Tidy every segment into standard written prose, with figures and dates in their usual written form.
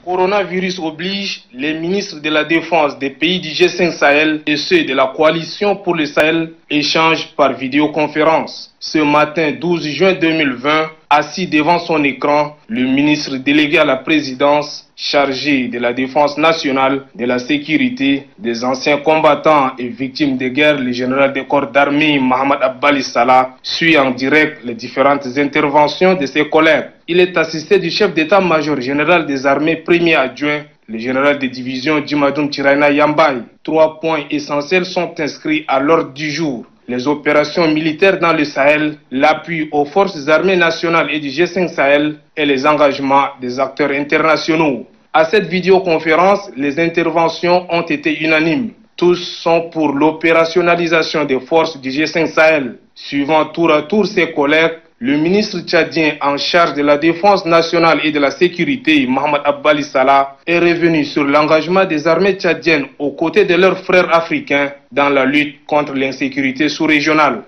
Coronavirus oblige, les ministres de la Défense des pays du G5 Sahel et ceux de la coalition pour le Sahel échangent par vidéoconférence. Ce matin 12 juin 2020, assis devant son écran, le ministre délégué à la présidence, chargé de la défense nationale, de la sécurité, des anciens combattants et victimes de guerre, le général des corps d'armée Mohamed Abbali Salah, suit en direct les différentes interventions de ses collègues. Il est assisté du chef d'état-major général des armées premier adjoint, le général de division Djimadoum Tiraina Yambaye. 3 points essentiels sont inscrits à l'ordre du jour. Les opérations militaires dans le Sahel, l'appui aux forces armées nationales et du G5 Sahel et les engagements des acteurs internationaux. À cette vidéoconférence, les interventions ont été unanimes. Tous sont pour l'opérationnalisation des forces du G5 Sahel. Suivant tour à tour ses collègues, le ministre tchadien en charge de la défense nationale et de la sécurité, Mohamed Abbali Salah, est revenu sur l'engagement des armées tchadiennes aux côtés de leurs frères africains dans la lutte contre l'insécurité sous-régionale.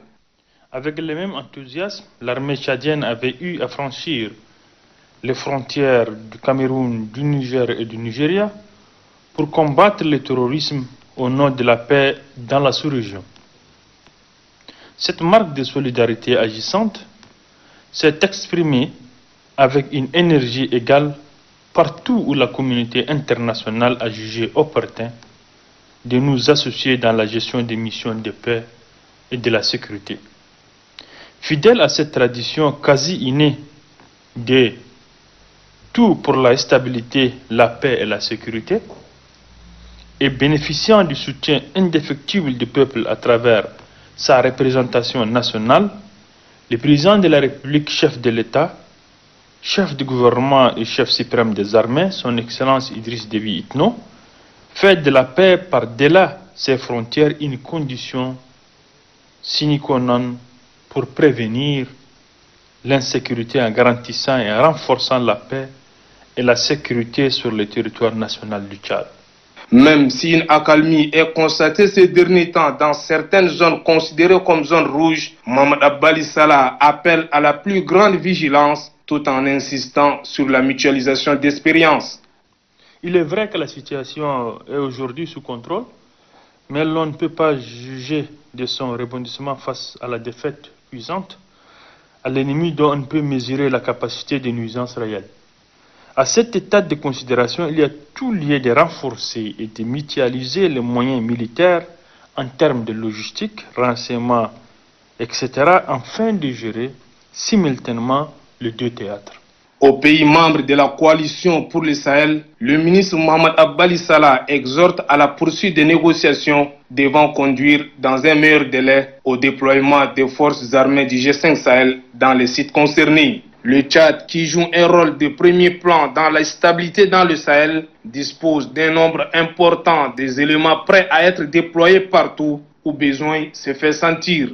Avec le même enthousiasme, l'armée tchadienne avait eu à franchir les frontières du Cameroun, du Niger et du Nigeria pour combattre le terrorisme au nom de la paix dans la sous-région. Cette marque de solidarité agissante s'est exprimée avec une énergie égale partout où la communauté internationale a jugé opportun de nous associer dans la gestion des missions de paix et de la sécurité. Fidèle à cette tradition quasi innée de tout pour la stabilité, la paix et la sécurité, et bénéficiant du soutien indéfectible du peuple à travers sa représentation nationale, le président de la République, chef de l'État, chef du gouvernement et chef suprême des armées, son Excellence Idriss Déby Itno, fait de la paix par-delà ses frontières une condition sine qua non pour prévenir l'insécurité en garantissant et en renforçant la paix et la sécurité sur le territoire national du Tchad. Même si une accalmie est constatée ces derniers temps dans certaines zones considérées comme zones rouges, Mohamed Abbali Salah appelle à la plus grande vigilance tout en insistant sur la mutualisation d'expériences. Il est vrai que la situation est aujourd'hui sous contrôle, mais l'on ne peut pas juger de son rebondissement face à la défaite cuisante, à l'ennemi dont on ne peut mesurer la capacité de nuisance réelle. À cet état de considération, il y a tout lieu de renforcer et de mutualiser les moyens militaires en termes de logistique, renseignement, etc., afin de gérer simultanément les deux théâtres. Aux pays membres de la coalition pour le Sahel, le ministre Mohamed Abbali Salah exhorte à la poursuite des négociations devant conduire dans un meilleur délai au déploiement des forces armées du G5 Sahel dans les sites concernés. Le Tchad, qui joue un rôle de premier plan dans la stabilité dans le Sahel, dispose d'un nombre important des éléments prêts à être déployés partout où besoin se fait sentir.